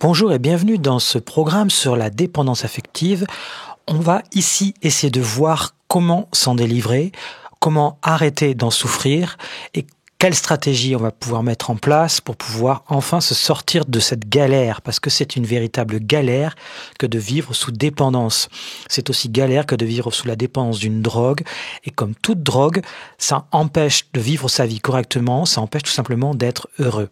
Bonjour et bienvenue dans ce programme sur la dépendance affective. On va ici essayer de voir comment s'en délivrer, comment arrêter d'en souffrir et quelle stratégie on va pouvoir mettre en place pour pouvoir enfin se sortir de cette galère, parce que c'est une véritable galère que de vivre sous dépendance. C'est aussi galère que de vivre sous la dépendance d'une drogue, et comme toute drogue, ça empêche de vivre sa vie correctement, ça empêche tout simplement d'être heureux.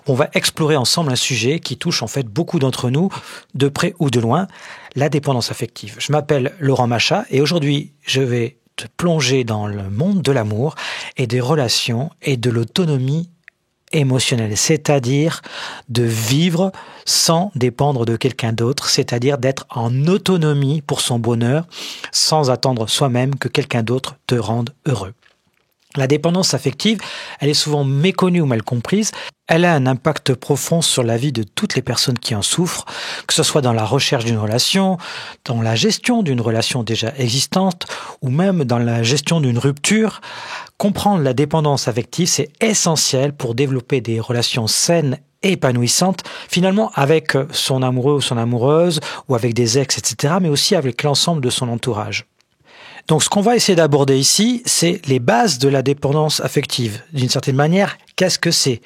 On va explorer ensemble un sujet qui touche en fait beaucoup d'entre nous, de près ou de loin, la dépendance affective. Je m'appelle Laurent Machat et aujourd'hui je vais te plonger dans le monde de l'amour et des relations et de l'autonomie émotionnelle, c'est-à-dire de vivre sans dépendre de quelqu'un d'autre, c'est-à-dire d'être en autonomie pour son bonheur, sans attendre soi-même que quelqu'un d'autre te rende heureux. La dépendance affective, elle est souvent méconnue ou mal comprise. Elle a un impact profond sur la vie de toutes les personnes qui en souffrent, que ce soit dans la recherche d'une relation, dans la gestion d'une relation déjà existante, ou même dans la gestion d'une rupture. Comprendre la dépendance affective, c'est essentiel pour développer des relations saines et épanouissantes, finalement avec son amoureux ou son amoureuse, ou avec des ex, etc., mais aussi avec l'ensemble de son entourage. Donc ce qu'on va essayer d'aborder ici, c'est les bases de la dépendance affective. D'une certaine manière, qu'est-ce que c'est ?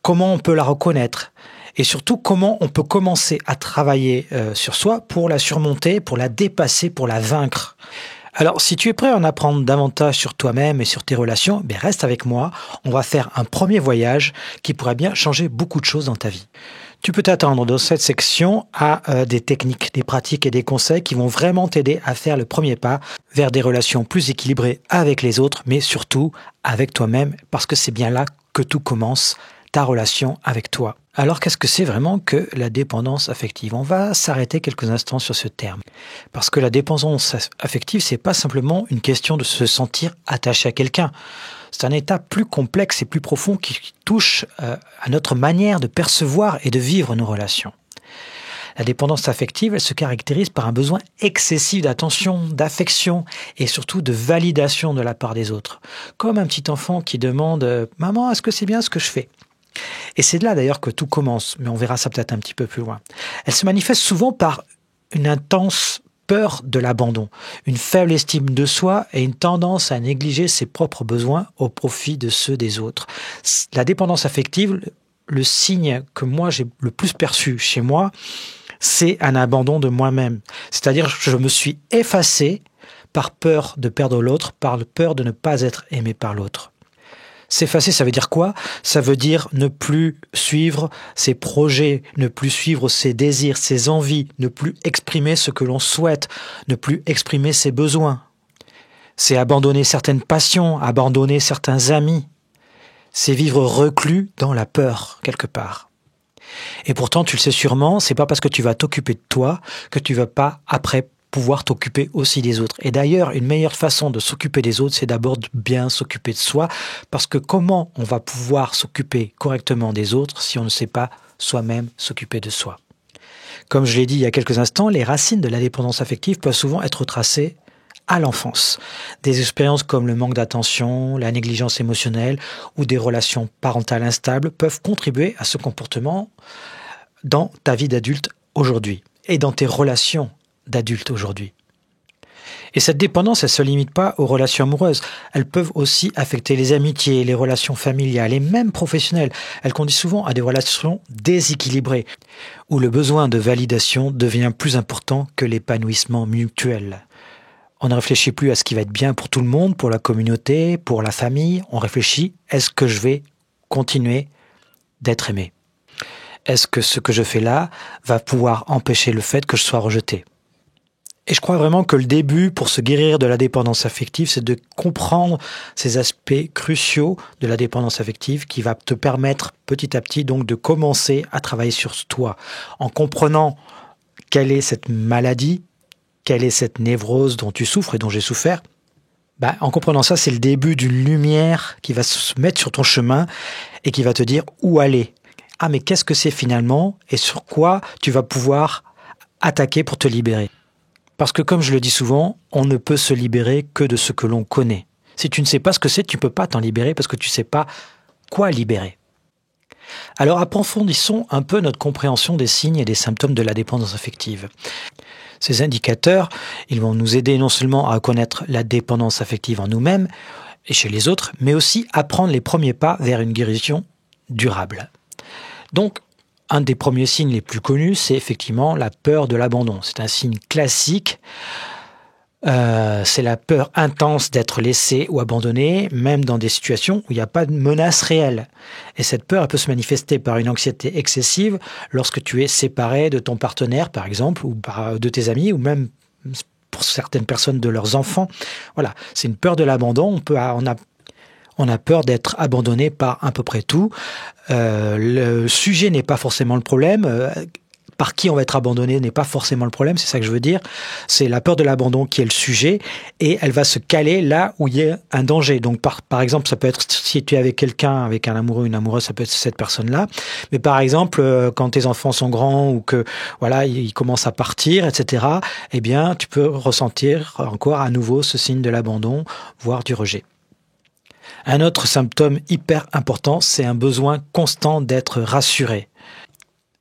Comment on peut la reconnaître ? Et surtout, comment on peut commencer à travailler sur soi pour la surmonter, pour la dépasser, pour la vaincre ? Alors, si tu es prêt à en apprendre davantage sur toi-même et sur tes relations, reste avec moi. On va faire un premier voyage qui pourrait bien changer beaucoup de choses dans ta vie. Tu peux t'attendre dans cette section à des techniques, des pratiques et des conseils qui vont vraiment t'aider à faire le premier pas vers des relations plus équilibrées avec les autres, mais surtout avec toi-même, parce que c'est bien là que tout commence, ta relation avec toi. Alors qu'est-ce que c'est vraiment que la dépendance affective ? On va s'arrêter quelques instants sur ce terme. Parce que la dépendance affective, c'est pas simplement une question de se sentir attaché à quelqu'un. C'est un état plus complexe et plus profond qui touche à notre manière de percevoir et de vivre nos relations. La dépendance affective, elle se caractérise par un besoin excessif d'attention, d'affection et surtout de validation de la part des autres. Comme un petit enfant qui demande « Maman, est-ce que c'est bien ce que je fais ?» Et c'est de là d'ailleurs que tout commence, mais on verra ça peut-être un petit peu plus loin. Elle se manifeste souvent par une intense peur de l'abandon, une faible estime de soi et une tendance à négliger ses propres besoins au profit de ceux des autres. La dépendance affective, le signe que moi j'ai le plus perçu chez moi, c'est un abandon de moi-même. C'est-à-dire que je me suis effacé par peur de perdre l'autre, par peur de ne pas être aimé par l'autre. S'effacer, ça veut dire quoi ? Ça veut dire ne plus suivre ses projets, ne plus suivre ses désirs, ses envies, ne plus exprimer ce que l'on souhaite, ne plus exprimer ses besoins. C'est abandonner certaines passions, abandonner certains amis. C'est vivre reclus dans la peur, quelque part. Et pourtant, tu le sais sûrement, c'est pas parce que tu vas t'occuper de toi que tu vas pas après pouvoir t'occuper aussi des autres. Et d'ailleurs, une meilleure façon de s'occuper des autres, c'est d'abord de bien s'occuper de soi, parce que comment on va pouvoir s'occuper correctement des autres si on ne sait pas soi-même s'occuper de soi ? Comme je l'ai dit il y a quelques instants, les racines de la dépendance affective peuvent souvent être tracées à l'enfance. Des expériences comme le manque d'attention, la négligence émotionnelle ou des relations parentales instables peuvent contribuer à ce comportement dans ta vie d'adulte aujourd'hui et dans tes relations d'adulte aujourd'hui. Et cette dépendance, elle ne se limite pas aux relations amoureuses. Elles peuvent aussi affecter les amitiés, les relations familiales et même professionnelles. Elles conduisent souvent à des relations déséquilibrées, où le besoin de validation devient plus important que l'épanouissement mutuel. On ne réfléchit plus à ce qui va être bien pour tout le monde, pour la communauté, pour la famille. On réfléchit, est-ce que je vais continuer d'être aimé ? Est-ce que ce que je fais là va pouvoir empêcher le fait que je sois rejeté ? Et je crois vraiment que le début pour se guérir de la dépendance affective, c'est de comprendre ces aspects cruciaux de la dépendance affective qui va te permettre petit à petit donc de commencer à travailler sur toi en comprenant quelle est cette maladie, quelle est cette névrose dont tu souffres et dont j'ai souffert. En comprenant ça, c'est le début d'une lumière qui va se mettre sur ton chemin et qui va te dire où aller. Ah, mais qu'est-ce que c'est finalement et sur quoi tu vas pouvoir attaquer pour te libérer ? Parce que comme je le dis souvent, on ne peut se libérer que de ce que l'on connaît. Si tu ne sais pas ce que c'est, tu ne peux pas t'en libérer parce que tu ne sais pas quoi libérer. Alors approfondissons un peu notre compréhension des signes et des symptômes de la dépendance affective. Ces indicateurs, ils vont nous aider non seulement à connaître la dépendance affective en nous-mêmes et chez les autres, mais aussi à prendre les premiers pas vers une guérison durable. Donc, un des premiers signes les plus connus, c'est effectivement la peur de l'abandon. C'est un signe classique. C'est la peur intense d'être laissé ou abandonné, même dans des situations où il n'y a pas de menace réelle. Et cette peur, elle peut se manifester par une anxiété excessive lorsque tu es séparé de ton partenaire, par exemple, ou de tes amis, ou même pour certaines personnes de leurs enfants. Voilà, c'est une peur de l'abandon. On a peur d'être abandonné par à peu près tout. Le sujet n'est pas forcément le problème. Par qui on va être abandonné n'est pas forcément le problème, c'est ça que je veux dire. C'est la peur de l'abandon qui est le sujet et elle va se caler là où il y a un danger. Donc par exemple, ça peut être si tu es avec quelqu'un, avec un amoureux, une amoureuse, ça peut être cette personne-là. Mais par exemple, quand tes enfants sont grands ou que voilà, ils commencent à partir, etc., eh bien, tu peux ressentir encore à nouveau ce signe de l'abandon, voire du rejet. Un autre symptôme hyper important, c'est un besoin constant d'être rassuré.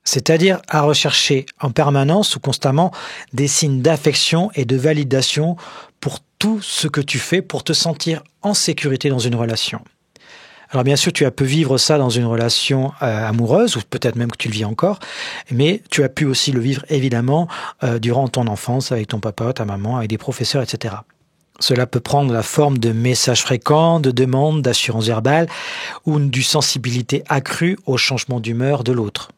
C'est-à-dire à rechercher en permanence ou constamment des signes d'affection et de validation pour tout ce que tu fais pour te sentir en sécurité dans une relation. Alors bien sûr, tu as pu vivre ça dans une relation amoureuse, ou peut-être même que tu le vis encore, mais tu as pu aussi le vivre évidemment durant ton enfance avec ton papa, ta maman, avec des professeurs, etc. Cela peut prendre la forme de messages fréquents, de demandes d'assurance verbale ou d'une sensibilité accrue au changement d'humeur de l'autre.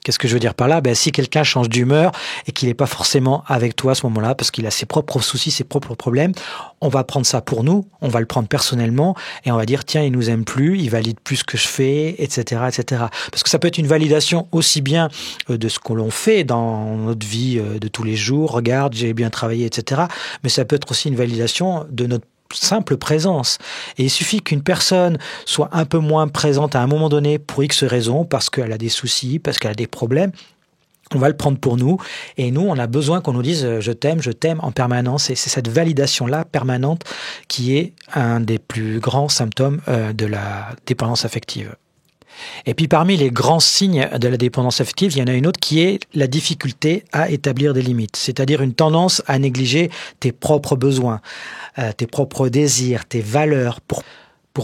Qu'est-ce que je veux dire par là? Si quelqu'un change d'humeur et qu'il n'est pas forcément avec toi à ce moment-là, parce qu'il a ses propres soucis, ses propres problèmes, on va prendre ça pour nous, on va le prendre personnellement et on va dire tiens, il nous aime plus, il valide plus ce que je fais, etc., etc. Parce que ça peut être une validation aussi bien de ce que l'on fait dans notre vie de tous les jours, regarde, j'ai bien travaillé, etc. Mais ça peut être aussi une validation de notre simple présence. Et il suffit qu'une personne soit un peu moins présente à un moment donné pour X raisons, parce qu'elle a des soucis, parce qu'elle a des problèmes, on va le prendre pour nous. Et nous, on a besoin qu'on nous dise « je t'aime » en permanence. Et c'est cette validation-là permanente qui est un des plus grands symptômes de la dépendance affective. Et puis parmi les grands signes de la dépendance affective, il y en a une autre qui est la difficulté à établir des limites, c'est-à-dire une tendance à négliger tes propres besoins, tes propres désirs, tes valeurs pour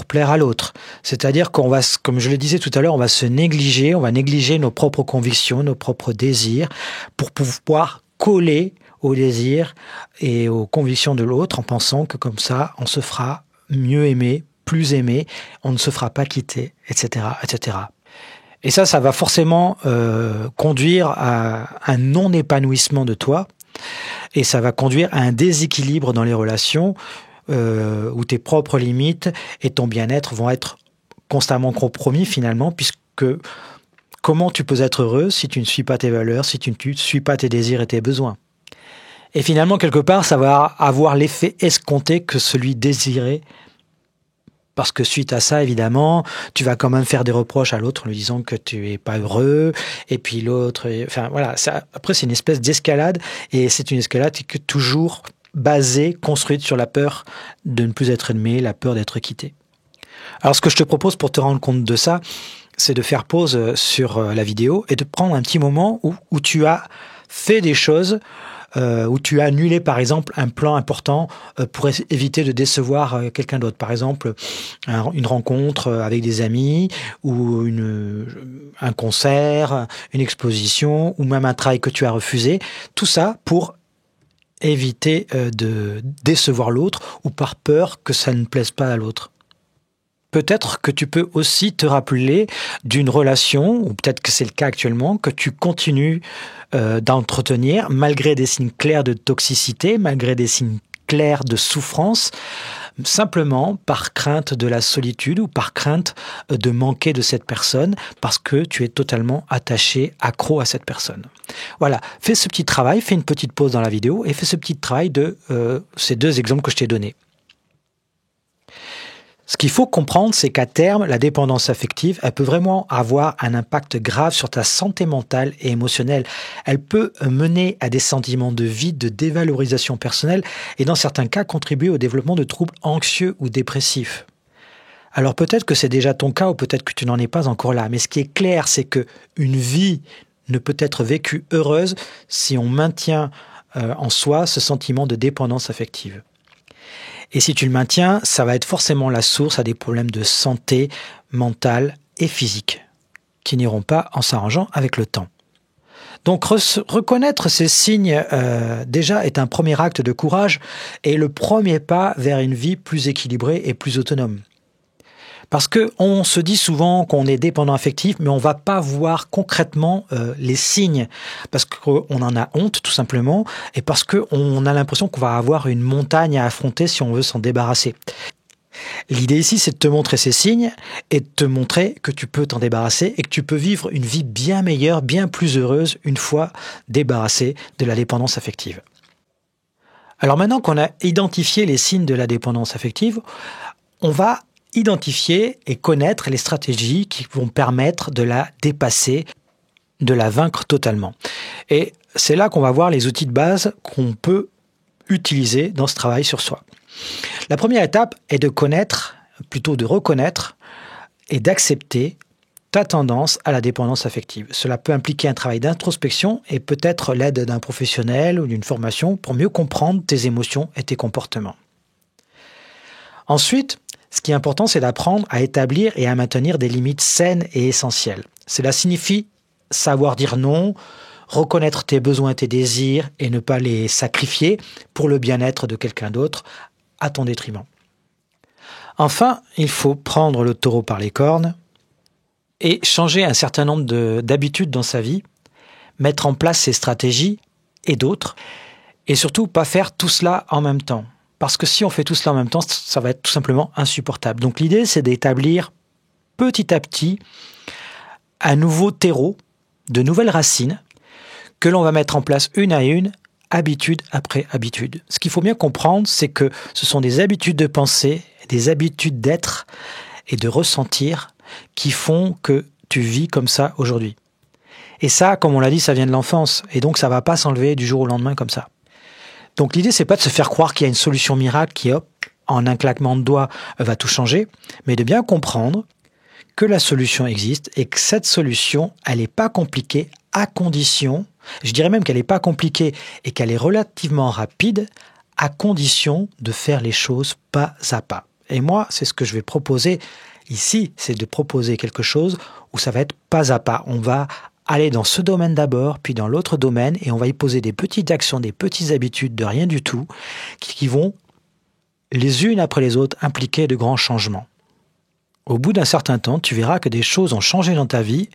plaire à l'autre. C'est-à-dire qu'on va, comme je le disais tout à l'heure, on va négliger nos propres convictions, nos propres désirs pour pouvoir coller aux désirs et aux convictions de l'autre en pensant que comme ça, on se fera mieux aimer, plus aimé, on ne se fera pas quitter, etc., etc. Et ça va forcément conduire à un non-épanouissement de toi, et ça va conduire à un déséquilibre dans les relations où tes propres limites et ton bien-être vont être constamment compromis finalement, puisque comment tu peux être heureux si tu ne suis pas tes valeurs, si tu ne suis pas tes désirs et tes besoins? Et finalement, quelque part, ça va avoir l'effet escompté que celui désiré. Parce que suite à ça, évidemment, tu vas quand même faire des reproches à l'autre en lui disant que tu es pas heureux. Et puis l'autre, enfin voilà. Après, c'est une espèce d'escalade. Et c'est une escalade qui est toujours basée, construite sur la peur de ne plus être aimé, la peur d'être quitté. Alors, ce que je te propose pour te rendre compte de ça, c'est de faire pause sur la vidéo et de prendre un petit moment où tu as fait des choses, où tu as annulé par exemple un plan important pour éviter de décevoir quelqu'un d'autre. Par exemple, une rencontre avec des amis ou un concert, une exposition ou même un travail que tu as refusé. Tout ça pour éviter de décevoir l'autre ou par peur que ça ne plaise pas à l'autre. Peut-être que tu peux aussi te rappeler d'une relation, ou peut-être que c'est le cas actuellement, que tu continues d'entretenir malgré des signes clairs de toxicité, malgré des signes clairs de souffrance, simplement par crainte de la solitude ou par crainte de manquer de cette personne parce que tu es totalement attaché, accro à cette personne. Voilà, fais ce petit travail, fais une petite pause dans la vidéo et fais ce petit travail de ces deux exemples que je t'ai donnés. Ce qu'il faut comprendre, c'est qu'à terme, la dépendance affective, elle peut vraiment avoir un impact grave sur ta santé mentale et émotionnelle. Elle peut mener à des sentiments de vide, de dévalorisation personnelle et dans certains cas contribuer au développement de troubles anxieux ou dépressifs. Alors peut-être que c'est déjà ton cas ou peut-être que tu n'en es pas encore là. Mais ce qui est clair, c'est que une vie ne peut être vécue heureuse si on maintient en soi ce sentiment de dépendance affective. Et si tu le maintiens, ça va être forcément la source à des problèmes de santé mentale et physique qui n'iront pas en s'arrangeant avec le temps. Donc reconnaître ces signes déjà est un premier acte de courage et le premier pas vers une vie plus équilibrée et plus autonome. Parce qu'on se dit souvent qu'on est dépendant affectif, mais on ne va pas voir concrètement les signes, parce qu'on en a honte tout simplement, et parce qu'on a l'impression qu'on va avoir une montagne à affronter si on veut s'en débarrasser. L'idée ici, c'est de te montrer ces signes et de te montrer que tu peux t'en débarrasser et que tu peux vivre une vie bien meilleure, bien plus heureuse une fois débarrassé de la dépendance affective. Alors maintenant qu'on a identifié les signes de la dépendance affective, on va identifier et connaître les stratégies qui vont permettre de la dépasser, de la vaincre totalement. Et c'est là qu'on va voir les outils de base qu'on peut utiliser dans ce travail sur soi. La première étape est de connaître, plutôt de reconnaître et d'accepter ta tendance à la dépendance affective. Cela peut impliquer un travail d'introspection et peut-être l'aide d'un professionnel ou d'une formation pour mieux comprendre tes émotions et tes comportements. Ensuite, ce qui est important, c'est d'apprendre à établir et à maintenir des limites saines et essentielles. Cela signifie savoir dire non, reconnaître tes besoins et tes désirs et ne pas les sacrifier pour le bien-être de quelqu'un d'autre à ton détriment. Enfin, il faut prendre le taureau par les cornes et changer un certain nombre d'habitudes dans sa vie, mettre en place ses stratégies et d'autres, et surtout pas faire tout cela en même temps. Parce que si on fait tout cela en même temps, ça va être tout simplement insupportable. Donc l'idée, c'est d'établir petit à petit un nouveau terreau, de nouvelles racines, que l'on va mettre en place une à une, habitude après habitude. Ce qu'il faut bien comprendre, c'est que ce sont des habitudes de pensée, des habitudes d'être et de ressentir qui font que tu vis comme ça aujourd'hui. Et ça, comme on l'a dit, ça vient de l'enfance. Et donc, ça ne va pas s'enlever du jour au lendemain comme ça. Donc, l'idée, c'est pas de se faire croire qu'il y a une solution miracle qui, hop, en un claquement de doigts, va tout changer, mais de bien comprendre que la solution existe et que cette solution, elle n'est pas compliquée à condition, je dirais même qu'elle n'est pas compliquée et qu'elle est relativement rapide à condition de faire les choses pas à pas. Et moi, c'est ce que je vais proposer ici, c'est de proposer quelque chose où ça va être pas à pas. On va aller dans ce domaine d'abord, puis dans l'autre domaine, et on va y poser des petites actions, des petites habitudes de rien du tout, qui vont, les unes après les autres, impliquer de grands changements. Au bout d'un certain temps, tu verras que des choses ont changé dans ta vie,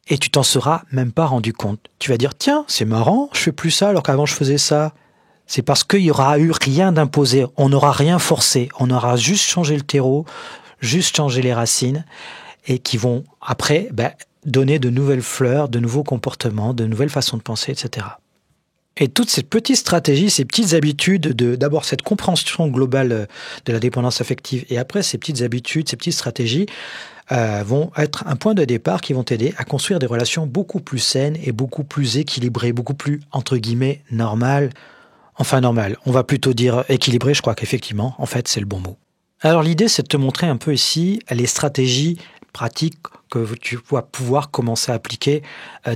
et tu t'en seras même pas rendu compte. Tu vas dire, tiens, c'est marrant, je fais plus ça alors qu'avant je faisais ça. C'est parce qu'il y aura eu rien d'imposé, on n'aura rien forcé, on aura juste changé le terreau, juste changé les racines, et qui vont après donner de nouvelles fleurs, de nouveaux comportements, de nouvelles façons de penser, etc. Et toutes ces petites stratégies, ces petites habitudes, d'abord cette compréhension globale de la dépendance affective, et après ces petites habitudes, ces petites stratégies, vont être un point de départ qui vont t'aider à construire des relations beaucoup plus saines et beaucoup plus équilibrées, beaucoup plus, entre guillemets, normales. Enfin normales, on va plutôt dire équilibrées, je crois qu'effectivement, en fait, c'est le bon mot. Alors l'idée, c'est de te montrer un peu ici les stratégies pratiques que tu vas pouvoir commencer à appliquer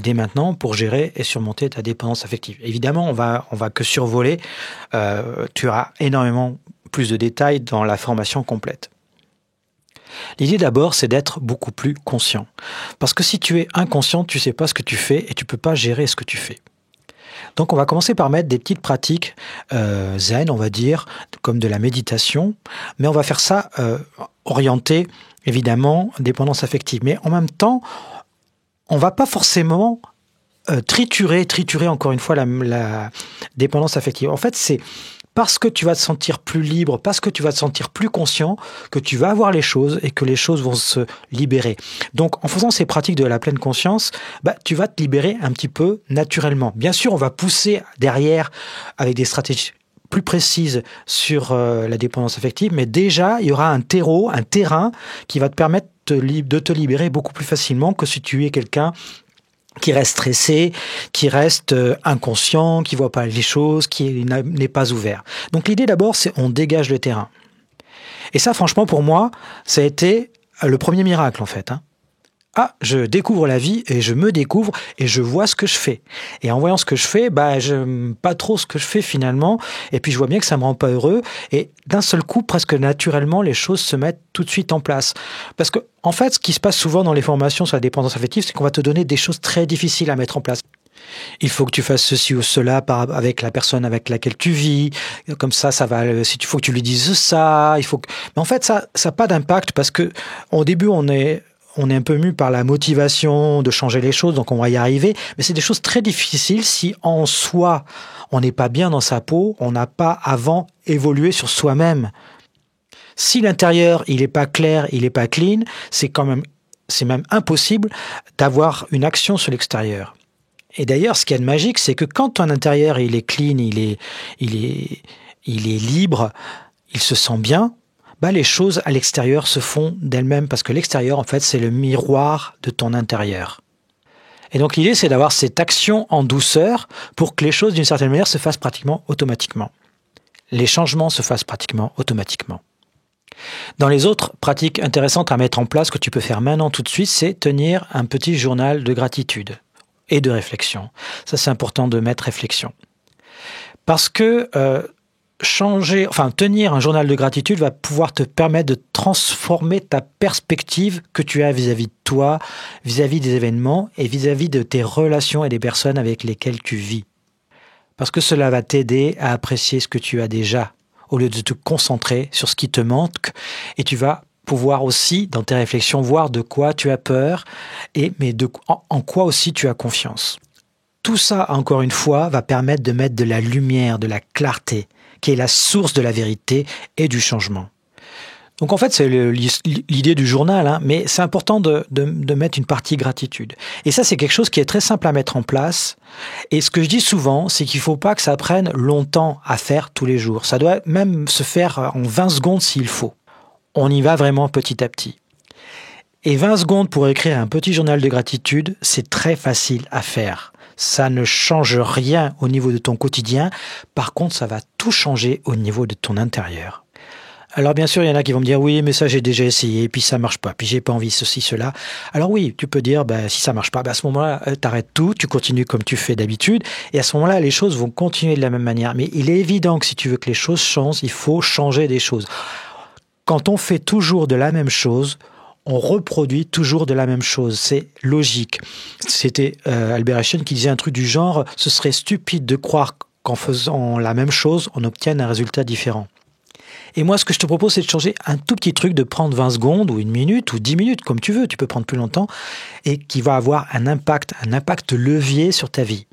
dès maintenant pour gérer et surmonter ta dépendance affective. Évidemment, on va que survoler, tu auras énormément plus de détails dans la formation complète. L'idée d'abord, c'est d'être beaucoup plus conscient. Parce que si tu es inconscient, tu ne sais pas ce que tu fais et tu ne peux pas gérer ce que tu fais. Donc on va commencer par mettre des petites pratiques zen, on va dire, comme de la méditation, mais on va faire ça orienté, évidemment, dépendance affective. Mais en même temps, on ne va pas forcément triturer encore une fois la dépendance affective. En fait, c'est parce que tu vas te sentir plus libre, parce que tu vas te sentir plus conscient, que tu vas voir les choses et que les choses vont se libérer. Donc, en faisant ces pratiques de la pleine conscience, tu vas te libérer un petit peu naturellement. Bien sûr, on va pousser derrière avec des stratégies plus précises sur la dépendance affective, mais déjà, il y aura un terreau, un terrain qui va te permettre de te libérer beaucoup plus facilement que si tu es quelqu'un qui reste stressé, qui reste inconscient, qui voit pas les choses, qui n'est pas ouvert. Donc l'idée d'abord, c'est on dégage le terrain. Et ça, franchement, pour moi, ça a été le premier miracle, en fait. Ah, je découvre la vie et je me découvre et je vois ce que je fais. Et en voyant ce que je fais, je n'aime pas trop ce que je fais finalement. Et puis je vois bien que ça me rend pas heureux. Et d'un seul coup, presque naturellement, les choses se mettent tout de suite en place. Parce que, en fait, ce qui se passe souvent dans les formations sur la dépendance affective, c'est qu'on va te donner des choses très difficiles à mettre en place. Il faut que tu fasses ceci ou cela avec la personne avec laquelle tu vis. Comme ça va. Si tu faut que tu lui dises ça, il faut que. Mais en fait, ça n'a pas d'impact parce que au début, on est un peu mu par la motivation de changer les choses, donc on va y arriver. Mais c'est des choses très difficiles si en soi, on n'est pas bien dans sa peau, on n'a pas avant évolué sur soi-même. Si l'intérieur, il n'est pas clair, il n'est pas clean, c'est même impossible d'avoir une action sur l'extérieur. Et d'ailleurs, ce qu'il y a de magique, c'est que quand ton intérieur, il est clean, il est libre, il se sent bien, les choses à l'extérieur se font d'elles-mêmes parce que l'extérieur, en fait, c'est le miroir de ton intérieur. Et donc, l'idée, c'est d'avoir cette action en douceur pour que les choses, d'une certaine manière, se fassent pratiquement automatiquement. Les changements se fassent pratiquement automatiquement. Dans les autres pratiques intéressantes à mettre en place que tu peux faire maintenant tout de suite, c'est tenir un petit journal de gratitude et de réflexion. Ça, c'est important de mettre réflexion. Parce que tenir un journal de gratitude va pouvoir te permettre de transformer ta perspective que tu as vis-à-vis de toi, vis-à-vis des événements et vis-à-vis de tes relations et des personnes avec lesquelles tu vis. Parce que cela va t'aider à apprécier ce que tu as déjà, au lieu de te concentrer sur ce qui te manque, et tu vas pouvoir aussi, dans tes réflexions, voir de quoi tu as peur, mais en quoi aussi tu as confiance. Tout ça, encore une fois, va permettre de mettre de la lumière, de la clarté, qui est la source de la vérité et du changement. Donc en fait, c'est l'idée du journal, mais c'est important de mettre une partie gratitude. Et ça, c'est quelque chose qui est très simple à mettre en place. Et ce que je dis souvent, c'est qu'il ne faut pas que ça prenne longtemps à faire tous les jours. Ça doit même se faire en 20 secondes s'il faut. On y va vraiment petit à petit. Et 20 secondes pour écrire un petit journal de gratitude, c'est très facile à faire. Ça ne change rien au niveau de ton quotidien. Par contre, ça va tout changer au niveau de ton intérieur. Alors bien sûr, il y en a qui vont me dire « Oui, mais ça j'ai déjà essayé, puis ça marche pas, puis j'ai pas envie ceci, cela. » Alors oui, tu peux dire si ça marche pas, à ce moment-là, t'arrêtes tout, tu continues comme tu fais d'habitude, et à ce moment-là, les choses vont continuer de la même manière. Mais il est évident que si tu veux que les choses changent, il faut changer des choses. Quand on fait toujours de la même chose, on reproduit toujours de la même chose. C'est logique. C'était Albert Einstein qui disait un truc du genre « Ce serait stupide de croire qu'en faisant la même chose, on obtienne un résultat différent. » Et moi, ce que je te propose, c'est de changer un tout petit truc, de prendre 20 secondes ou 1 minute ou 10 minutes, comme tu veux. Tu peux prendre plus longtemps et qui va avoir un impact levier sur ta vie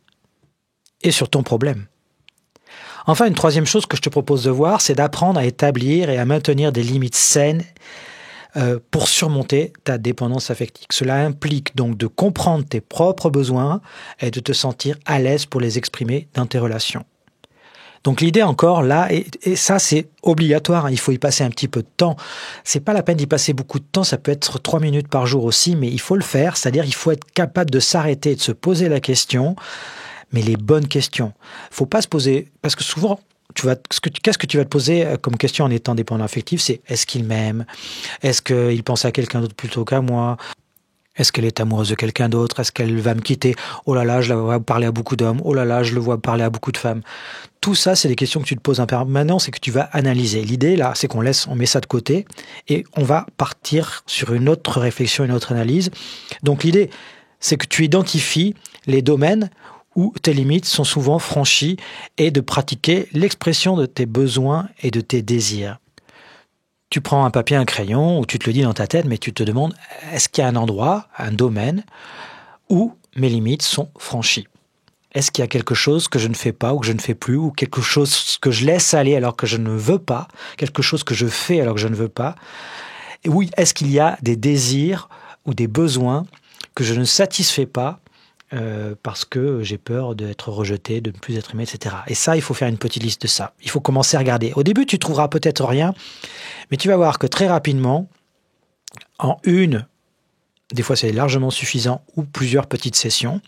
et sur ton problème. Enfin, une troisième chose que je te propose de voir, c'est d'apprendre à établir et à maintenir des limites saines pour surmonter ta dépendance affective. Cela implique donc de comprendre tes propres besoins et de te sentir à l'aise pour les exprimer dans tes relations. Donc l'idée encore là, et ça c'est obligatoire, il faut y passer un petit peu de temps. C'est pas la peine d'y passer beaucoup de temps, ça peut être 3 minutes par jour aussi, mais il faut le faire, c'est-à-dire il faut être capable de s'arrêter et de se poser la question, mais les bonnes questions. Faut pas se poser, parce que souvent, qu'est-ce que tu vas te poser comme question en étant dépendant affectif, c'est est-ce qu'il m'aime? Est-ce qu'il pense à quelqu'un d'autre plutôt qu'à moi? Est-ce qu'elle est amoureuse de quelqu'un d'autre? Est-ce qu'elle va me quitter? Oh là là, je la vois parler à beaucoup d'hommes. Oh là là, je le vois parler à beaucoup de femmes. Tout ça, c'est des questions que tu te poses en permanence et que tu vas analyser. L'idée, là, c'est on met ça de côté et on va partir sur une autre réflexion, une autre analyse. Donc l'idée, c'est que tu identifies les domaines où tes limites sont souvent franchies et de pratiquer l'expression de tes besoins et de tes désirs. Tu prends un papier, un crayon, ou tu te le dis dans ta tête, mais tu te demandes, est-ce qu'il y a un endroit, un domaine, où mes limites sont franchies? Est-ce qu'il y a quelque chose que je ne fais pas ou que je ne fais plus, ou quelque chose que je laisse aller alors que je ne veux pas, quelque chose que je fais alors que je ne veux pas? Et oui, est-ce qu'il y a des désirs ou des besoins que je ne satisfais pas parce que j'ai peur d'être rejeté, de ne plus être aimé, etc. Et ça, il faut faire une petite liste de ça. Il faut commencer à regarder. Au début, tu trouveras peut-être rien, mais tu vas voir que très rapidement, des fois c'est largement suffisant, ou plusieurs petites sessions,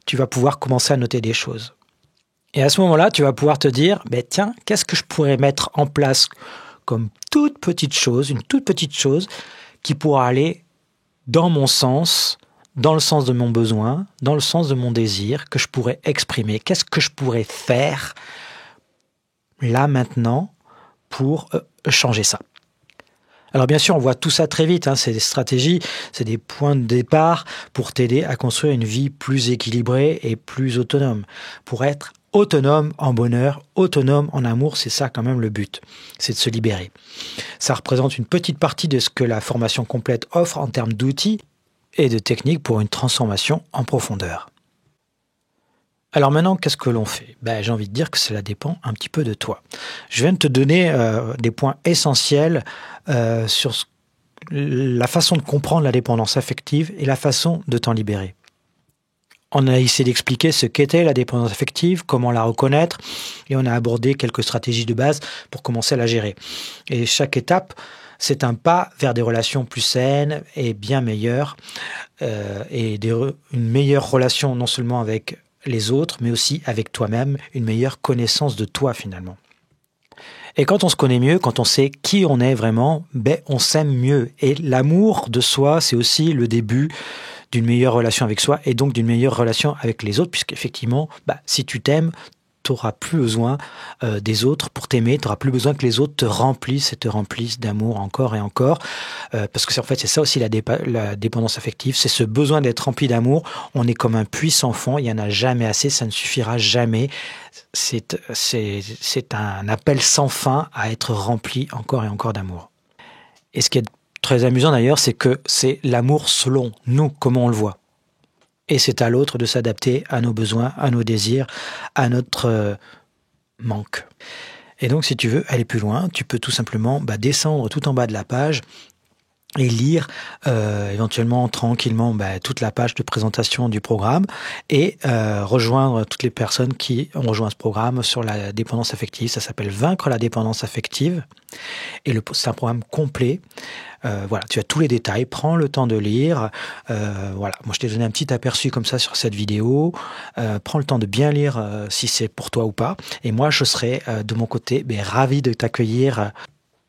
tu vas pouvoir commencer à noter des choses. Et à ce moment-là, tu vas pouvoir te dire, tiens, qu'est-ce que je pourrais mettre en place comme toute petite chose, une toute petite chose qui pourra aller dans mon sens, dans le sens de mon besoin, dans le sens de mon désir, que je pourrais exprimer. Qu'est-ce que je pourrais faire là maintenant pour changer ça? Alors bien sûr, on voit tout ça très vite, hein, c'est des stratégies, c'est des points de départ pour t'aider à construire une vie plus équilibrée et plus autonome. Pour être autonome en bonheur, autonome en amour, c'est ça quand même le but, c'est de se libérer. Ça représente une petite partie de ce que la formation complète offre en termes d'outils et de techniques pour une transformation en profondeur. Alors maintenant, qu'est-ce que l'on fait? J'ai envie de dire que cela dépend un petit peu de toi. Je viens de te donner des points essentiels sur la façon de comprendre la dépendance affective et la façon de t'en libérer. On a essayé d'expliquer ce qu'était la dépendance affective, comment la reconnaître, et on a abordé quelques stratégies de base pour commencer à la gérer. Et chaque étape, c'est un pas vers des relations plus saines et bien meilleures, et une meilleure relation non seulement avec les autres, mais aussi avec toi-même, une meilleure connaissance de toi finalement. Et quand on se connaît mieux, quand on sait qui on est vraiment, on s'aime mieux. Et l'amour de soi, c'est aussi le début d'une meilleure relation avec soi et donc d'une meilleure relation avec les autres, puisqu'effectivement, si tu t'aimes, tu n'auras plus besoin des autres pour t'aimer, tu n'auras plus besoin que les autres te remplissent et te remplissent d'amour encore et encore, parce que en fait c'est ça aussi la dépendance affective, c'est ce besoin d'être rempli d'amour. On est comme un puits sans fond, il n'y en a jamais assez, ça ne suffira jamais, c'est un appel sans fin à être rempli encore et encore d'amour. Et ce qui est très amusant d'ailleurs, c'est que c'est l'amour selon nous, comment on le voit. Et c'est à l'autre de s'adapter à nos besoins, à nos désirs, à notre manque. Et donc, si tu veux aller plus loin, tu peux tout simplement descendre tout en bas de la page et lire éventuellement tranquillement toute la page de présentation du programme et rejoindre toutes les personnes qui ont rejoint ce programme sur la dépendance affective. Ça s'appelle Vaincre la dépendance affective et c'est un programme complet. Tu as tous les détails, prends le temps de lire. Moi je t'ai donné un petit aperçu comme ça sur cette vidéo. Prends le temps de bien lire si c'est pour toi ou pas. Et moi je serai de mon côté ravi de t'accueillir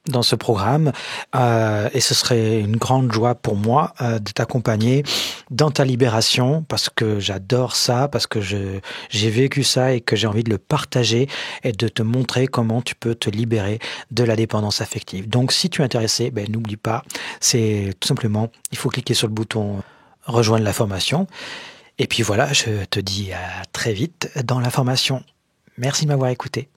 dans ce programme et ce serait une grande joie pour moi de t'accompagner dans ta libération parce que j'adore ça, parce que j'ai vécu ça et que j'ai envie de le partager et de te montrer comment tu peux te libérer de la dépendance affective. Donc si tu es intéressé, n'oublie pas, c'est tout simplement, il faut cliquer sur le bouton rejoindre la formation et puis voilà, je te dis à très vite dans la formation. Merci de m'avoir écouté.